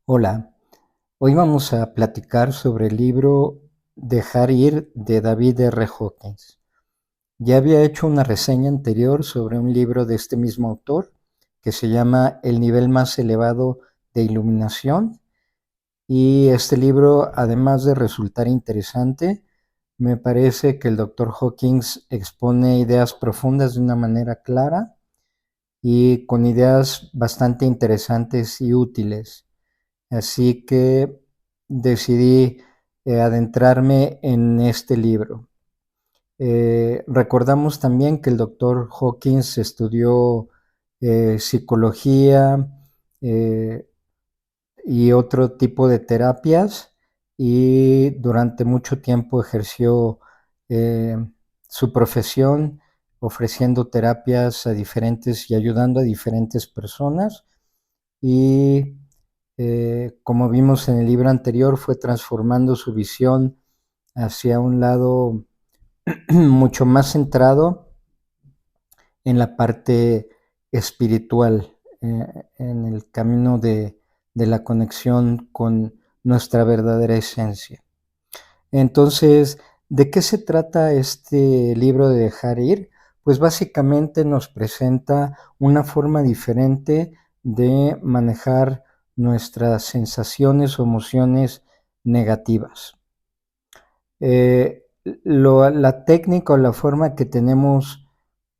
Hola, hoy vamos a platicar sobre el libro Dejar ir de David R. Hawkins. Ya había hecho una reseña anterior sobre un libro de este mismo autor que se llama El nivel más elevado de iluminación, y este libro, además de resultar interesante, me parece que el Dr. Hawkins expone ideas profundas de una manera clara y con ideas bastante interesantes y útiles. Así que decidí adentrarme en este libro. Recordamos también que el doctor Hawkins estudió psicología eh, y otro tipo de terapias, y durante mucho tiempo ejerció eh, su profesión ofreciendo terapias a diferentes y ayudando a diferentes personas. Y como vimos en el libro anterior, fue transformando su visión hacia un lado mucho más centrado en la parte espiritual, en el camino de la conexión con nuestra verdadera esencia. Entonces, ¿de qué se trata este libro de Dejar ir? Pues básicamente nos presenta una forma diferente de manejar nuestras sensaciones o emociones negativas. La técnica o la forma que tenemos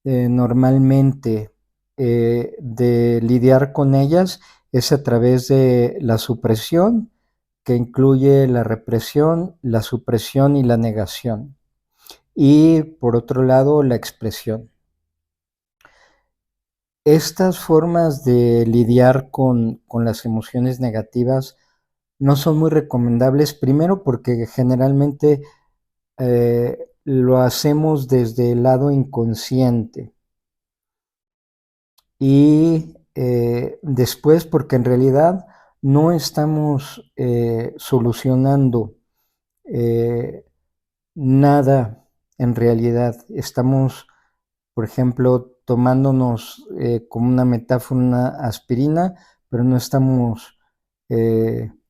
normalmente de lidiar con ellas es a través de la supresión, que incluye la represión, la supresión y la negación. Y por otro lado, la expresión. Estas formas de lidiar con las emociones negativas no son muy recomendables, primero porque generalmente lo hacemos desde el lado inconsciente, y después porque en realidad no estamos solucionando eh, nada. En realidad estamos, por ejemplo, tomándonos como una metáfora una aspirina, pero no estamos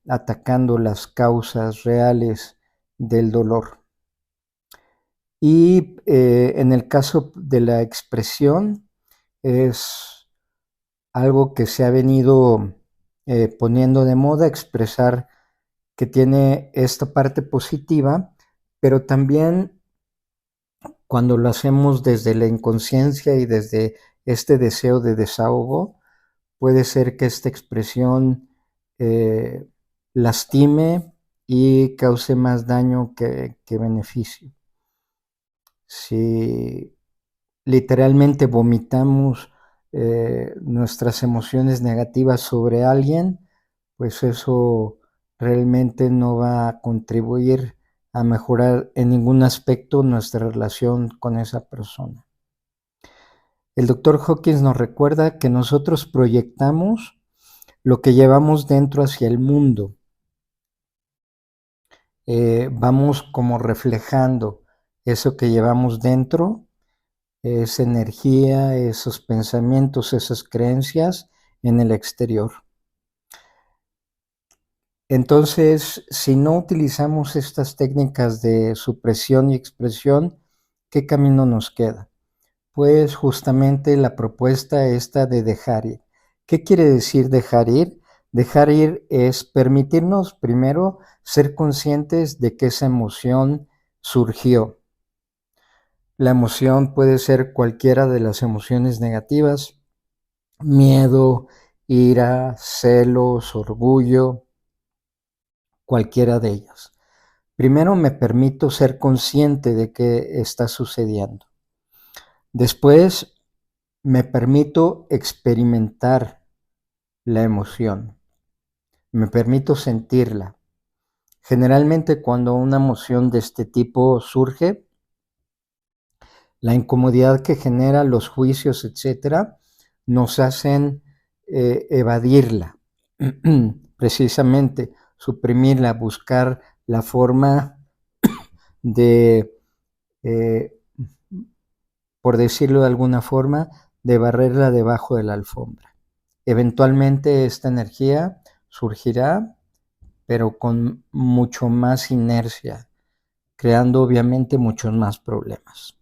atacando las causas reales del dolor. Y en el caso de la expresión, es algo que se ha venido poniendo de moda, expresar que tiene esta parte positiva, pero también cuando lo hacemos desde la inconsciencia y desde este deseo de desahogo, puede ser que esta expresión eh, lastime y cause más daño que beneficio. Si literalmente vomitamos nuestras emociones negativas sobre alguien, pues eso realmente no va a contribuir a mejorar en ningún aspecto nuestra relación con esa persona. El doctor Hawkins nos recuerda que nosotros proyectamos lo que llevamos dentro hacia el mundo. Vamos como reflejando eso que llevamos dentro, esa energía, esos pensamientos, esas creencias en el exterior. Entonces, si no utilizamos estas técnicas de supresión y expresión, ¿qué camino nos queda? Pues justamente la propuesta esta de dejar ir. ¿Qué quiere decir dejar ir? Dejar ir es permitirnos primero ser conscientes de que esa emoción surgió. La emoción puede ser cualquiera de las emociones negativas: miedo, ira, celos, orgullo, cualquiera de ellas. Primero me permito ser consciente de qué está sucediendo. Después me permito experimentar la emoción. Me permito sentirla. Generalmente cuando una emoción de este tipo surge, la incomodidad que genera, los juicios, etcétera, nos hacen evadirla, precisamente suprimirla, buscar la forma de, eh, por decirlo de alguna forma, de barrerla debajo de la alfombra. Eventualmente esta energía surgirá, pero con mucho más inercia, creando obviamente muchos más problemas.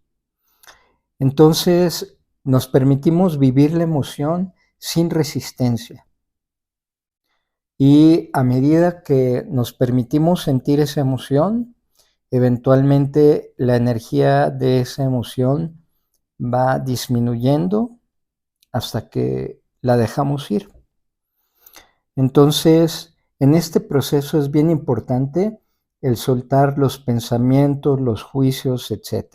Entonces, nos permitimos vivir la emoción sin resistencia. Y a medida que nos permitimos sentir esa emoción, eventualmente la energía de esa emoción va disminuyendo hasta que la dejamos ir. Entonces, en este proceso es bien importante el soltar los pensamientos, los juicios, etc.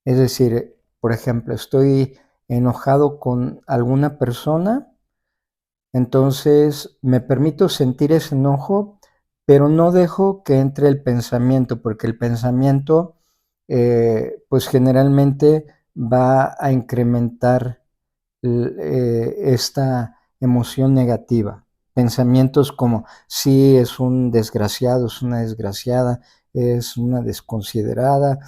Es decir, por ejemplo, estoy enojado con alguna persona, entonces me permito sentir ese enojo, pero no dejo que entre el pensamiento, porque el pensamiento, pues generalmente va a incrementar esta emoción negativa. Pensamientos como, sí, es un desgraciado, es una desgraciada, es una desconsiderada,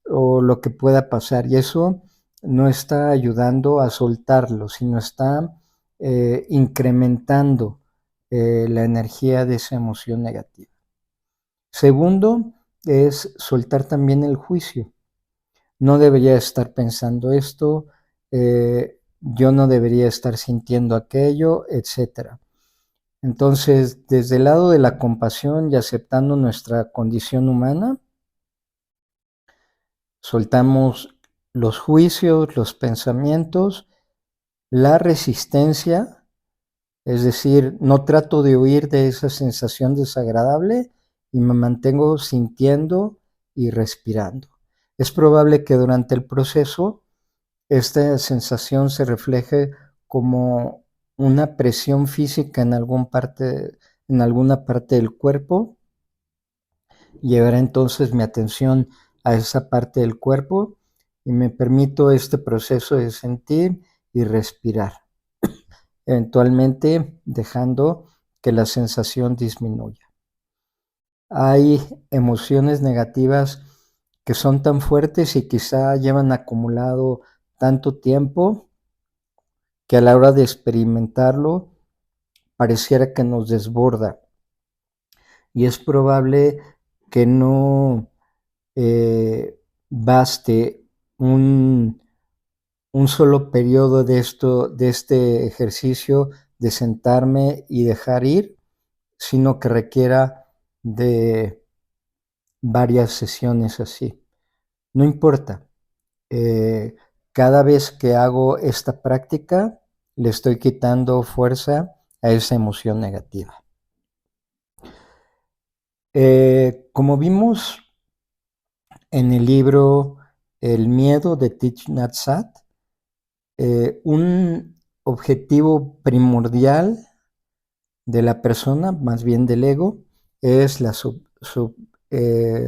o lo que pueda pasar. Y eso no está ayudando a soltarlo, sino está incrementando la energía de esa emoción negativa. Segundo, es soltar también el juicio. No debería estar pensando esto, yo no debería estar sintiendo aquello, etc. Entonces, desde el lado de la compasión y aceptando nuestra condición humana, soltamos los juicios, los pensamientos, la resistencia, es decir, no trato de huir de esa sensación desagradable y me mantengo sintiendo y respirando. Es probable que durante el proceso esta sensación se refleje como una presión física en alguna parte del cuerpo. Llevaré entonces mi atención a esa parte del cuerpo y me permito este proceso de sentir y respirar, eventualmente dejando que la sensación disminuya. Hay emociones negativas que son tan fuertes y quizá llevan acumulado tanto tiempo que a la hora de experimentarlo pareciera que nos desborda. Y es probable que no baste un solo periodo de este ejercicio de sentarme y dejar ir, sino que requiera de varias sesiones así. No importa, eh, cada vez que hago esta práctica, le estoy quitando fuerza a esa emoción negativa. Como vimos en el libro El miedo de Thich Nhat Hanh, un objetivo primordial de la persona, más bien del ego, es la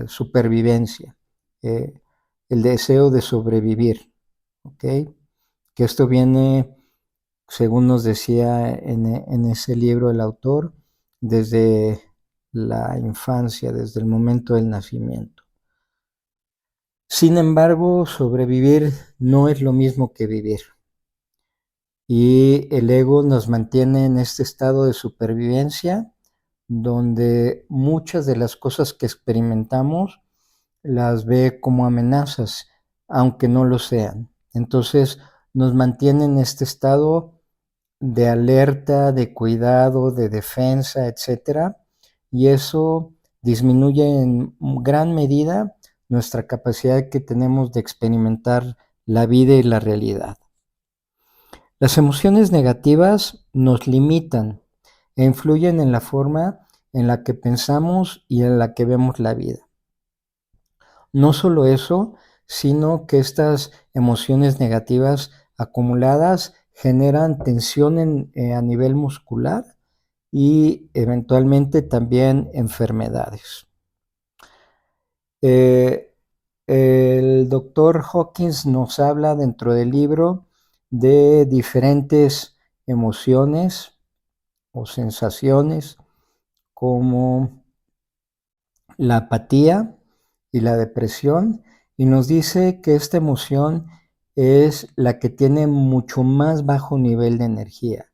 supervivencia, el deseo de sobrevivir, ¿ok? Que esto viene, según nos decía en ese libro el autor, desde la infancia, desde el momento del nacimiento. Sin embargo, sobrevivir no es lo mismo que vivir. Y el ego nos mantiene en este estado de supervivencia, donde muchas de las cosas que experimentamos las ve como amenazas, aunque no lo sean. Entonces nos mantiene en este estado de alerta, de cuidado, de defensa, etcétera, y eso disminuye en gran medida nuestra capacidad que tenemos de experimentar la vida y la realidad. Las emociones negativas nos limitan e influyen en la forma en la que pensamos y en la que vemos la vida. No solo eso, sino que estas emociones negativas acumuladas generan tensión a nivel muscular y eventualmente también enfermedades. El doctor Hawkins nos habla dentro del libro de diferentes emociones o sensaciones como la apatía y la depresión, y nos dice que esta emoción es la que tiene mucho más bajo nivel de energía.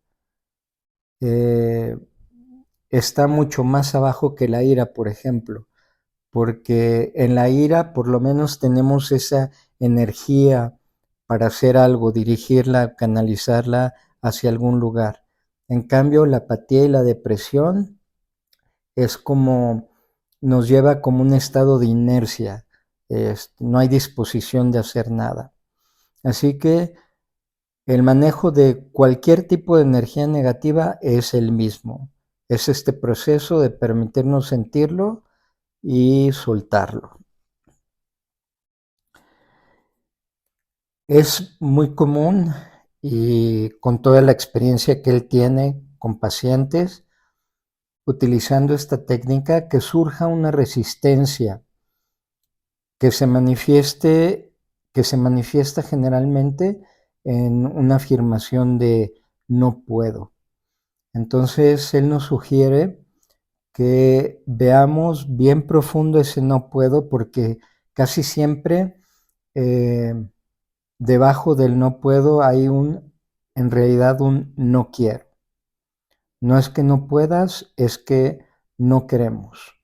está mucho más abajo que la ira, por ejemplo, porque en la ira por lo menos tenemos esa energía para hacer algo, dirigirla, canalizarla hacia algún lugar. En cambio, la apatía y la depresión es como nos lleva como un estado de inercia, no hay disposición de hacer nada. Así que el manejo de cualquier tipo de energía negativa es el mismo. Es este proceso de permitirnos sentirlo y soltarlo. Es muy común y con toda la experiencia que él tiene con pacientes, utilizando esta técnica, que surja una resistencia que se manifiesta generalmente en una afirmación de no puedo. Entonces, él nos sugiere que veamos bien profundo ese no puedo, porque casi siempre debajo del no puedo hay en realidad un no quiero. No es que no puedas, es que no queremos.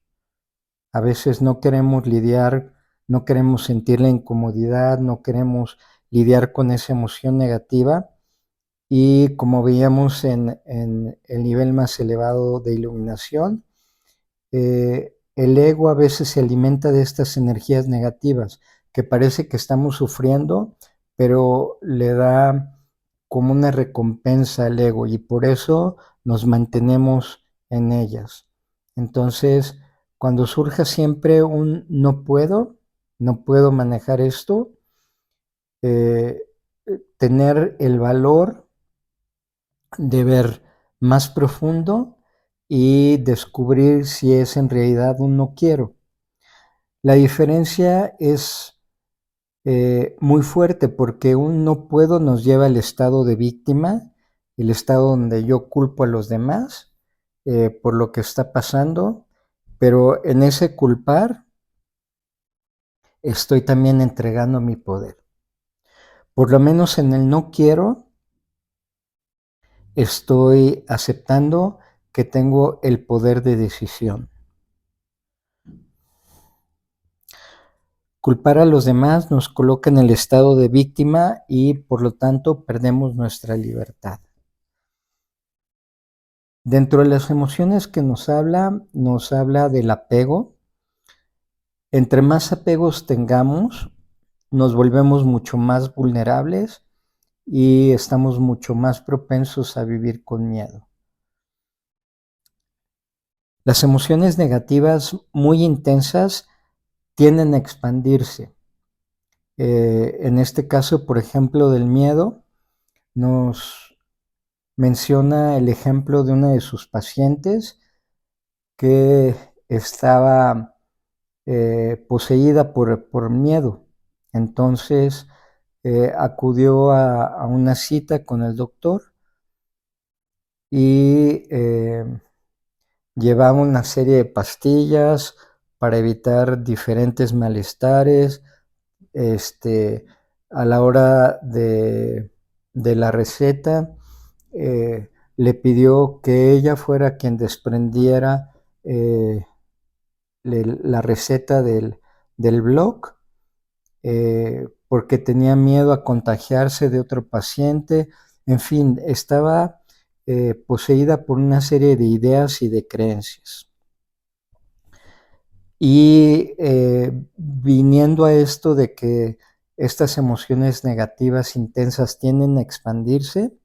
A veces no queremos lidiar, no queremos sentir la incomodidad, no queremos lidiar con esa emoción negativa, y como veíamos en el nivel más elevado de iluminación, el ego a veces se alimenta de estas energías negativas, que parece que estamos sufriendo, pero le da como una recompensa al ego, y por eso nos mantenemos en ellas. Entonces, cuando surja siempre un no puedo manejar esto, eh, tener el valor de ver más profundo y descubrir si es en realidad un no quiero. La diferencia es muy fuerte, porque un no puedo nos lleva al estado de víctima, el estado donde yo culpo a los demás por lo que está pasando, pero en ese culpar estoy también entregando mi poder. Por lo menos en el no quiero, estoy aceptando que tengo el poder de decisión. Culpar a los demás nos coloca en el estado de víctima y por lo tanto perdemos nuestra libertad. Dentro de las emociones que nos habla del apego. Entre más apegos tengamos, nos volvemos mucho más vulnerables y estamos mucho más propensos a vivir con miedo. Las emociones negativas muy intensas tienden a expandirse. En este caso, por ejemplo, del miedo, nos menciona el ejemplo de una de sus pacientes que estaba poseída por miedo. Entonces acudió a una cita con el doctor y llevaba una serie de pastillas para evitar diferentes malestares. A la hora de la receta, le pidió que ella fuera quien desprendiera la receta del blog, porque tenía miedo a contagiarse de otro paciente. En fin, estaba poseída por una serie de ideas y de creencias. Y viniendo a esto de que estas emociones negativas intensas tienden a expandirse,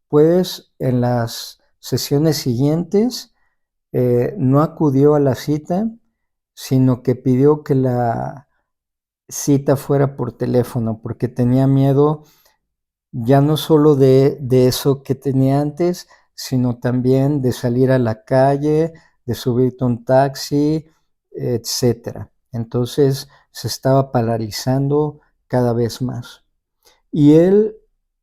pues en las sesiones siguientes no acudió a la cita, sino que pidió que la cita fuera por teléfono, porque tenía miedo ya no solo de eso que tenía antes, sino también de salir a la calle, de subirte a un taxi, etcétera. Entonces se estaba paralizando cada vez más. Y él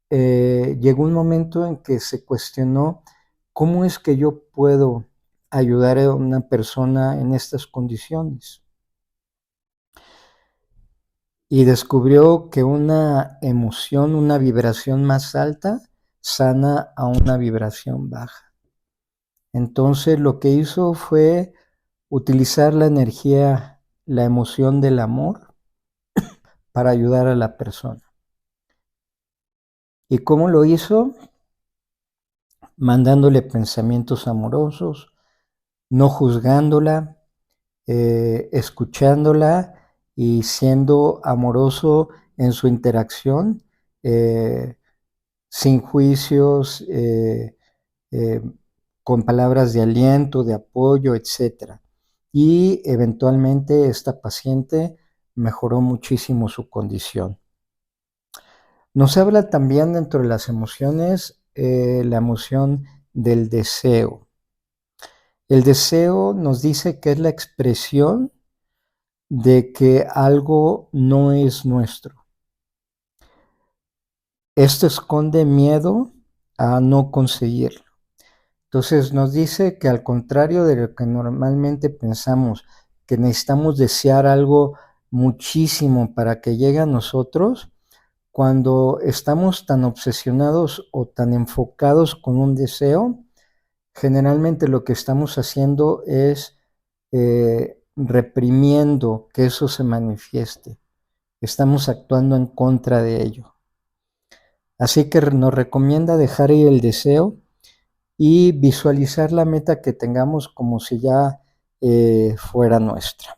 llegó un momento en que se cuestionó: ¿cómo es que yo puedo ayudar a una persona en estas condiciones? Y descubrió que una emoción, una vibración más alta, sana a una vibración baja. Entonces lo que hizo fue utilizar la energía, la emoción del amor para ayudar a la persona. ¿Y cómo lo hizo? Mandándole pensamientos amorosos, no juzgándola, escuchándola y siendo amoroso en su interacción, sin juicios, eh, con palabras de aliento, de apoyo, etcétera. Y eventualmente esta paciente mejoró muchísimo su condición. Nos habla también dentro de las emociones la emoción del deseo. El deseo nos dice que es la expresión de que algo no es nuestro. Esto esconde miedo a no conseguirlo. Entonces nos dice que al contrario de lo que normalmente pensamos, que necesitamos desear algo muchísimo para que llegue a nosotros, cuando estamos tan obsesionados o tan enfocados con un deseo, generalmente lo que estamos haciendo es reprimiendo que eso se manifieste. Estamos actuando en contra de ello. Así que nos recomienda dejar ir el deseo y visualizar la meta que tengamos como si ya fuera nuestra.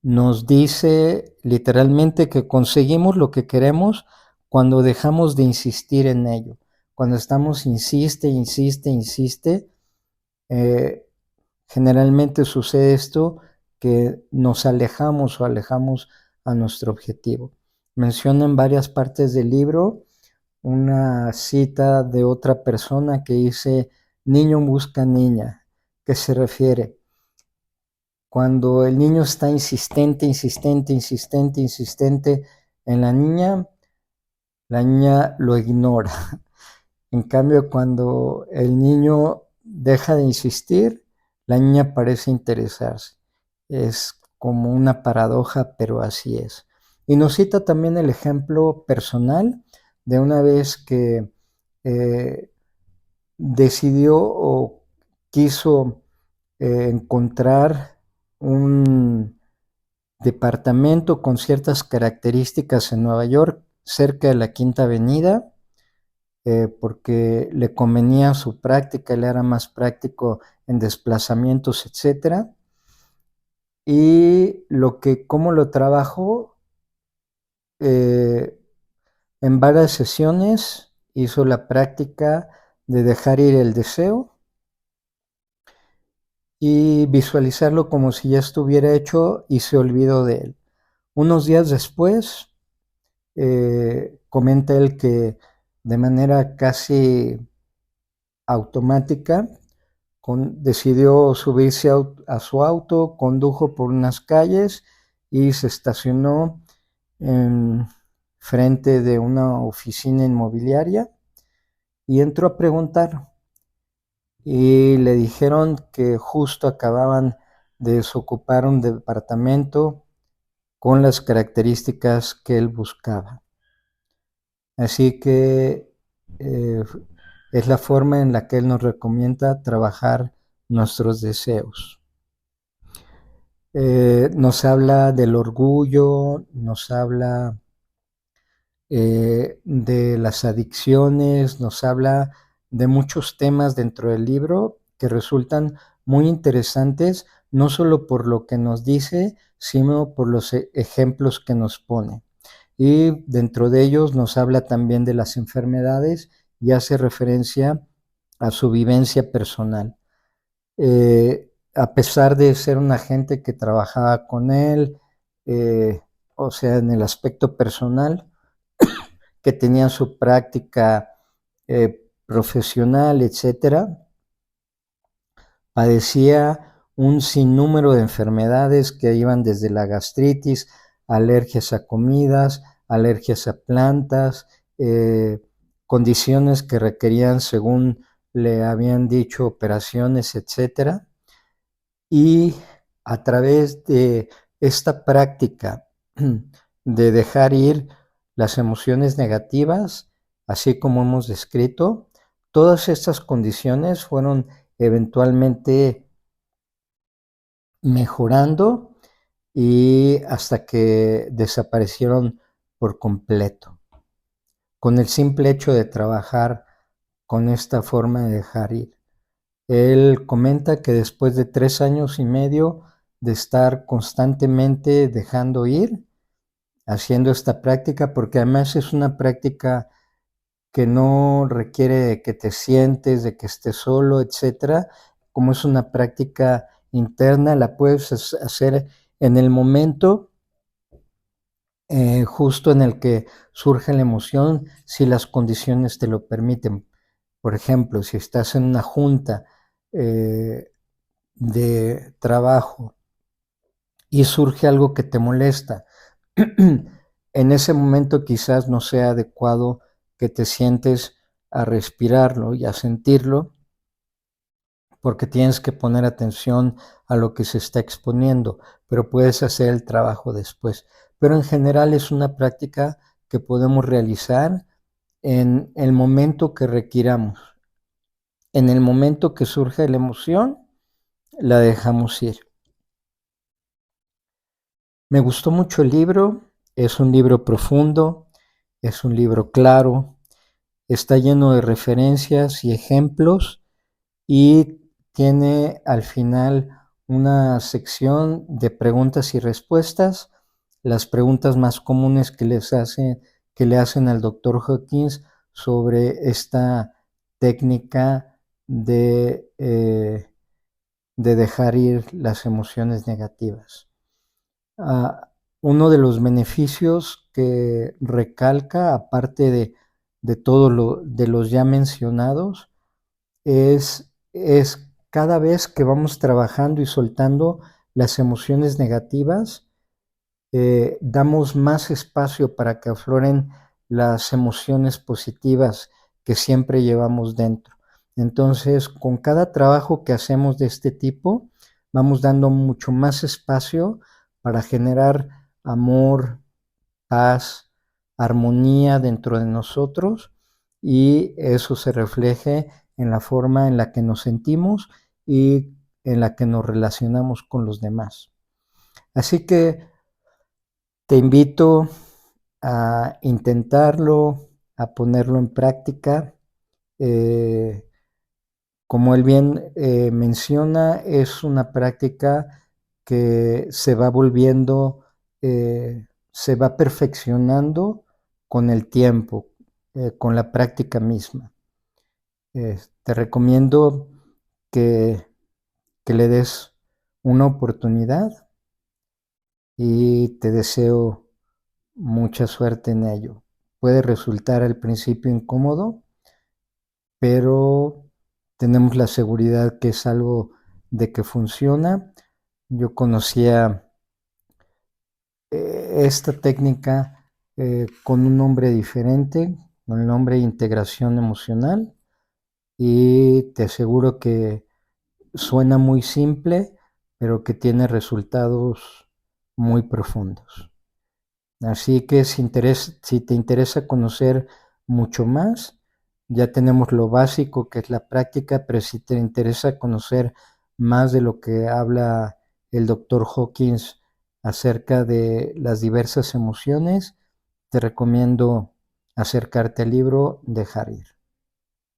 Nos dice literalmente que conseguimos lo que queremos cuando dejamos de insistir en ello. Cuando estamos insiste, generalmente sucede esto, que nos alejamos a nuestro objetivo. Menciona en varias partes del libro una cita de otra persona que dice: niño busca niña. ¿Qué se refiere? Cuando el niño está insistente en la niña lo ignora. En cambio, cuando el niño deja de insistir, la niña parece interesarse. Es como una paradoja, pero así es. Y nos cita también el ejemplo personal de una vez que decidió o quiso encontrar un departamento con ciertas características en Nueva York, cerca de la Quinta Avenida, porque le convenía su práctica, él era más práctico en desplazamientos, etcétera. Y cómo lo trabajó, en varias sesiones hizo la práctica de dejar ir el deseo y visualizarlo como si ya estuviera hecho y se olvidó de él. Unos días después, comenta él que de manera casi automática decidió subirse a su auto, condujo por unas calles y se estacionó en frente de una oficina inmobiliaria y entró a preguntar. Y le dijeron que justo acababan de desocupar un departamento con las características que él buscaba. Así que es la forma en la que él nos recomienda trabajar nuestros deseos. Nos habla del orgullo, nos habla de las adicciones, nos habla de muchos temas dentro del libro que resultan muy interesantes, no solo por lo que nos dice, sino por los ejemplos que nos pone. Y dentro de ellos nos habla también de las enfermedades y hace referencia a su vivencia personal. A pesar de ser una gente que trabajaba con él, o sea, en el aspecto personal, que tenía su práctica profesional, etcétera, padecía un sinnúmero de enfermedades que iban desde la gastritis, alergias a comidas, alergias a plantas, condiciones que requerían, según le habían dicho, operaciones, etcétera. Y a través de esta práctica de dejar ir las emociones negativas, así como hemos descrito, todas estas condiciones fueron eventualmente mejorando y hasta que desaparecieron por completo, con el simple hecho de trabajar con esta forma de dejar ir. Él comenta que después de 3 años y medio de estar constantemente dejando ir, haciendo esta práctica, porque además es una práctica que no requiere que te sientes, de que estés solo, etcétera. Como es una práctica interna, la puedes hacer en el momento justo en el que surge la emoción, si las condiciones te lo permiten. Por ejemplo, si estás en una junta de trabajo y surge algo que te molesta, en ese momento quizás no sea adecuado que te sientes a respirarlo y a sentirlo, porque tienes que poner atención a lo que se está exponiendo, pero puedes hacer el trabajo después. Pero en general es una práctica que podemos realizar en el momento que requiramos. En el momento que surge la emoción, la dejamos ir. Me gustó mucho el libro, es un libro profundo, es un libro claro, está lleno de referencias y ejemplos y tiene al final una sección de preguntas y respuestas. Las preguntas más comunes que le hacen al doctor Hawkins sobre esta técnica de dejar ir las emociones negativas. Uno de los beneficios que recalca, aparte de todo de los ya mencionados, es cada vez que vamos trabajando y soltando las emociones negativas, damos más espacio para que afloren las emociones positivas que siempre llevamos dentro. Entonces, con cada trabajo que hacemos de este tipo, vamos dando mucho más espacio para generar amor, paz, armonía dentro de nosotros y eso se refleje en la forma en la que nos sentimos y en la que nos relacionamos con los demás. Así que te invito a intentarlo, a ponerlo en práctica. Como él bien menciona, es una práctica que se va volviendo, se va perfeccionando con el tiempo, con la práctica misma. Te recomiendo que, que le des una oportunidad y te deseo mucha suerte en ello. Puede resultar al principio incómodo, pero tenemos la seguridad que es algo de que funciona. Yo conocía esta técnica con un nombre diferente, con el nombre de integración emocional, y te aseguro que suena muy simple, pero que tiene resultados muy profundos. Así que si te interesa conocer mucho más, ya tenemos lo básico que es la práctica, pero si te interesa conocer más de lo que habla el doctor Hawkins acerca de las diversas emociones, te recomiendo acercarte al libro Dejar ir.